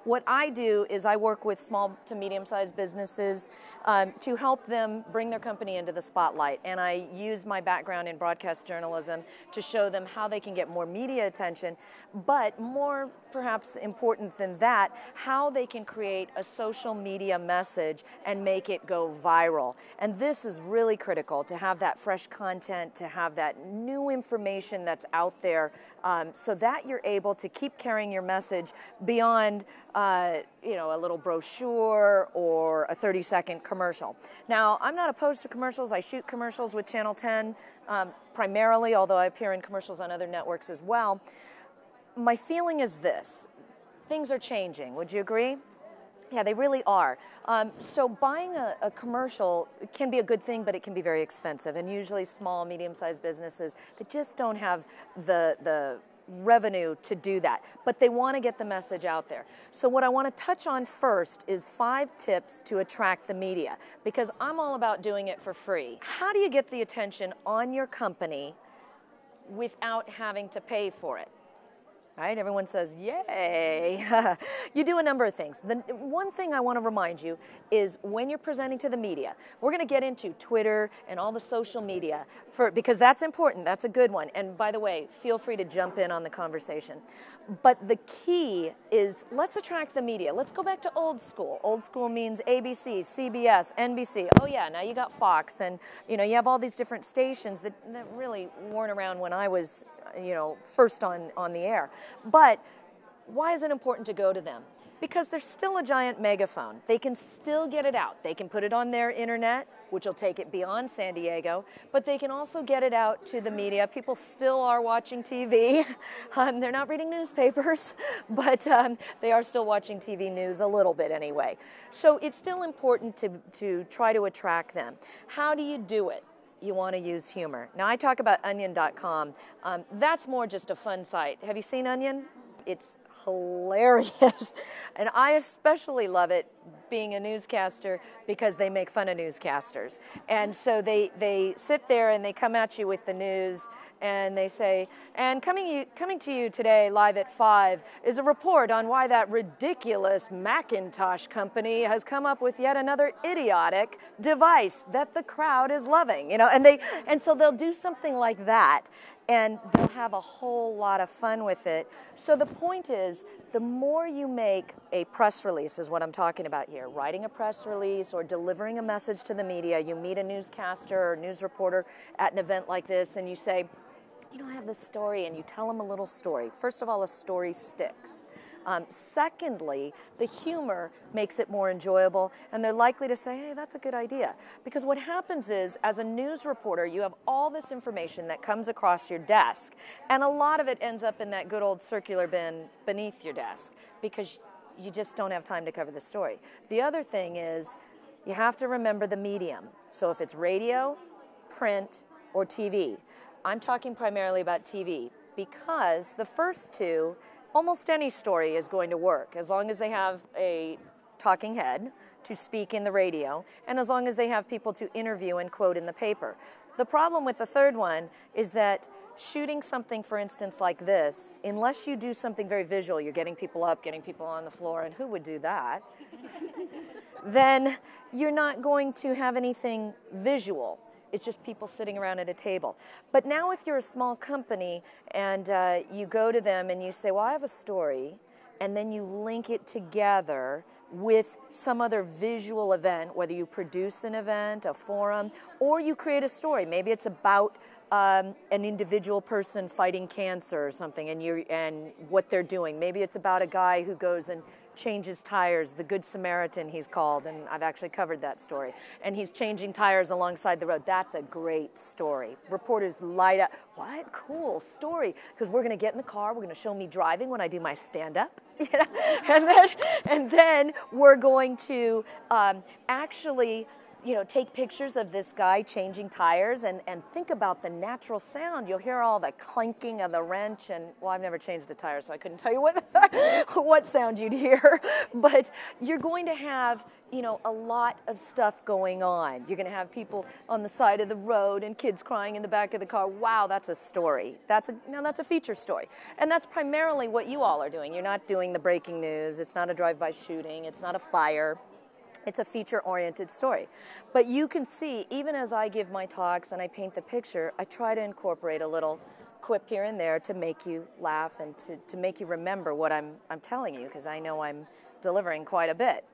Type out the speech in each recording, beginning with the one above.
What I do is I work with small to medium-sized businesses to help them bring their company into the spotlight. And I use my background in broadcast journalism to show them how they can get more media attention, but more perhaps important than that, how they can create a social media message and make it go viral. And this is really critical, to have that fresh content, to have that new information that's out there, so that you're able to keep carrying your message beyond a little brochure or a 30-second commercial. Now, I'm not opposed to commercials. I shoot commercials with Channel 10 primarily, although I appear in commercials on other networks as well. My feeling is this: things are changing. Would you agree? Yeah, they really are. So buying a commercial can be a good thing, but it can be very expensive. And usually small, medium-sized businesses that just don't have the revenue to do that. But they want to get the message out there. So what I want to touch on first is 5 tips to attract the media, because I'm all about doing it for free. How do you get the attention on your company without having to pay for it? Right? Everyone says, yay. You do a number of things. The one thing I want to remind you is when you're presenting to the media, we're going to get into Twitter and all the social media because that's important. That's a good one. And by the way, feel free to jump in on the conversation. But the key is, let's attract the media. Let's go back to old school. Old school means ABC, CBS, NBC. Oh yeah, now you got Fox, and you have all these different stations that really weren't around when I was first on the air. But why is it important to go to them? Because they're still a giant megaphone. They can still get it out. They can put it on their internet, which will take it beyond San Diego, but they can also get it out to the media. People still are watching TV. They're not reading newspapers, but they are still watching TV news a little bit anyway. So it's still important to try to attract them. How do you do it? You want to use humor. Now, I talk about onion.com. That's more just a fun site. Have you seen Onion? It's hilarious. And I especially love it being a newscaster because they make fun of newscasters. And so they sit there and they come at you with the news, and they say, and coming to you today live at 5 is a report on why that ridiculous Macintosh company has come up with yet another idiotic device that the crowd is loving. And so they'll do something like that, and they'll have a whole lot of fun with it. So the point is, the more you make a press release is what I'm talking about here. Writing a press release or delivering a message to the media. You meet a newscaster or news reporter at an event like this, and you say, I have this story, and you tell them a little story. First of all, a story sticks. Secondly, the humor makes it more enjoyable, and they're likely to say, hey, that's a good idea. Because what happens is, as a news reporter, you have all this information that comes across your desk, and a lot of it ends up in that good old circular bin beneath your desk, because you just don't have time to cover the story. The other thing is, you have to remember the medium. So if it's radio, print, or TV. I'm talking primarily about TV, because the first two, almost any story is going to work, as long as they have a talking head to speak in the radio, and as long as they have people to interview and quote in the paper. The problem with the third one is that shooting something, for instance, like this, unless you do something very visual, you're getting people up, getting people on the floor, and who would do that? Then you're not going to have anything visual. It's just people sitting around at a table. But now if you're a small company and you go to them and you say, well, I have a story, and then you link it together with some other visual event, whether you produce an event, a forum, or you create a story. Maybe it's about an individual person fighting cancer or something, and what they're doing. Maybe it's about a guy who goes and changes tires, the Good Samaritan he's called, and I've actually covered that story. And he's changing tires alongside the road. That's a great story. Reporters light up. What? Cool story. Because we're going to get in the car, we're going to show me driving when I do my stand-up. And then we're going to actually take pictures of this guy changing tires and think about the natural sound. You'll hear all the clanking of the wrench and, well, I've never changed a tire, so I couldn't tell you what sound you'd hear. But you're going to have, a lot of stuff going on. You're going to have people on the side of the road and kids crying in the back of the car. Wow, that's a story. That's a feature story. And that's primarily what you all are doing. You're not doing the breaking news. It's not a drive-by shooting. It's not a fire. It's a feature-oriented story. But you can see, even as I give my talks and I paint the picture, I try to incorporate a little quip here and there to make you laugh and to make you remember what I'm telling you, because I know I'm delivering quite a bit.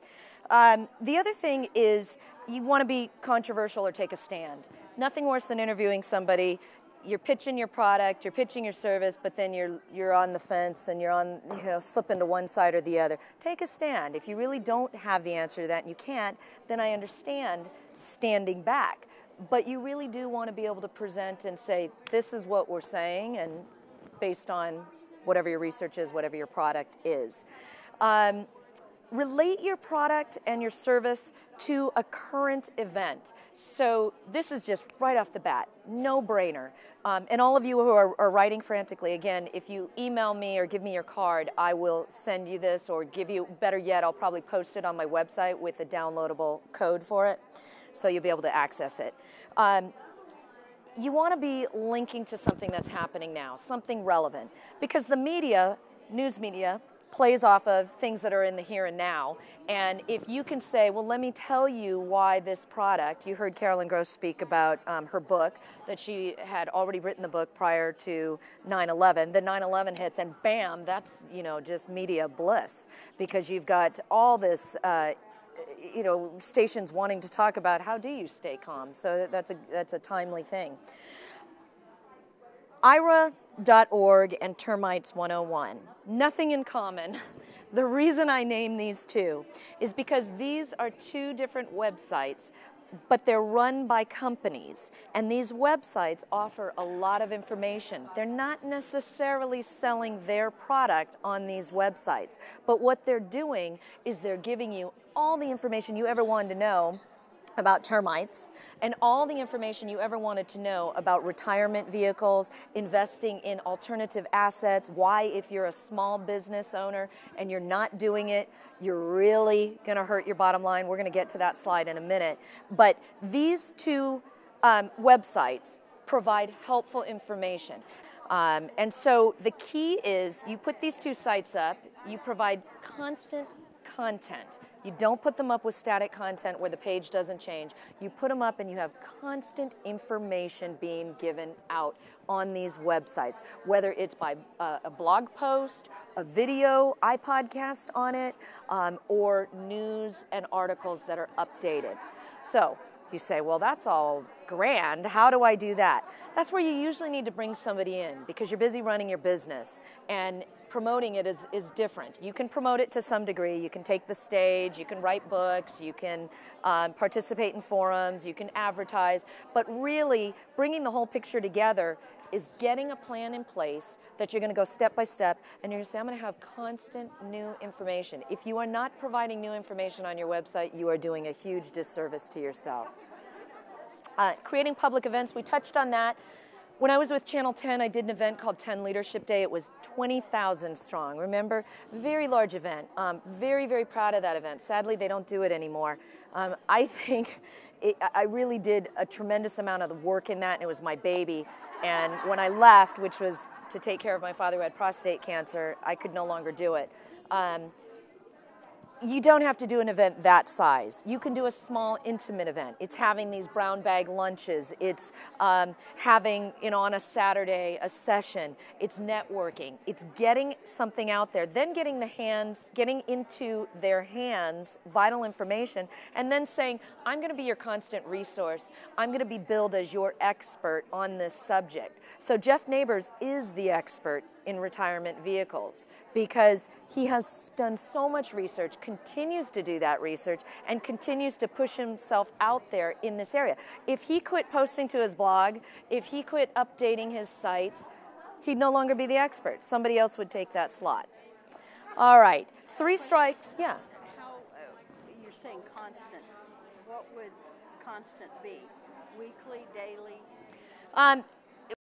The other thing is you want to be controversial or take a stand. Nothing worse than interviewing somebody. You're pitching your product, you're pitching your service, but then you're on the fence and you're on, slipping to one side or the other. Take a stand. If you really don't have the answer to that and you can't, then I understand standing back. But you really do want to be able to present and say, this is what we're saying, and based on whatever your research is, whatever your product is. Relate your product and your service to a current event. So this is just right off the bat, no-brainer. And all of you who are writing frantically, again, if you email me or give me your card, I will send you this, or give you, better yet, I'll probably post it on my website with a downloadable code for it, so you'll be able to access it. You want to be linking to something that's happening now, something relevant, because the media, news media, plays off of things that are in the here and now. And if you can say, well, let me tell you why this product, you heard Carolyn Gross speak about her book, that she had already written the book prior to 9/11. The 9/11 hits and bam, that's, just media bliss, because you've got all this, stations wanting to talk about how do you stay calm. So that's a timely thing. IRA.org and Termites 101. Nothing in common. The reason I name these two is because these are two different websites, but they're run by companies. And these websites offer a lot of information. They're not necessarily selling their product on these websites, but what they're doing is they're giving you all the information you ever wanted to know about termites, and all the information you ever wanted to know about retirement vehicles, investing in alternative assets, why if you're a small business owner and you're not doing it, you're really going to hurt your bottom line. We're going to get to that slide in a minute. But these two websites provide helpful information. And so the key is you put these two sites up, you provide constant content. You don't put them up with static content where the page doesn't change. You put them up and you have constant information being given out on these websites, whether it's by a blog post, a video, iPodcast on it, or news and articles that are updated. So you say, well, that's all grand. How do I do that? That's where you usually need to bring somebody in, because you're busy running your business, and promoting it is different. You can promote it to some degree. You can take the stage, you can write books, you can participate in forums, you can advertise, but really bringing the whole picture together is getting a plan in place that you're going to go step by step, and you're going to say, I'm going to have constant new information. If you are not providing new information on your website, you are doing a huge disservice to yourself. Creating public events, we touched on that. When I was with Channel 10, I did an event called 10 Leadership Day. It was 20,000 strong. Remember? Very large event. Very, very proud of that event. Sadly, they don't do it anymore. I think I really did a tremendous amount of the work in that, and it was my baby. And when I left, which was to take care of my father who had prostate cancer, I could no longer do it. You don't have to do an event that size. You can do a small, intimate event. It's having these brown bag lunches. It's having, on a Saturday, a session. It's networking. It's getting something out there, then getting into their hands vital information, and then saying, I'm going to be your constant resource. I'm going to be billed as your expert on this subject. So Jeff Neighbors is the expert in retirement vehicles, because he has done so much research, continues to do that research, and continues to push himself out there in this area. If he quit posting to his blog, if he quit updating his sites, he'd no longer be the expert. Somebody else would take that slot. All right, 3 strikes, yeah. How, you're saying constant, what would constant be? Weekly, daily?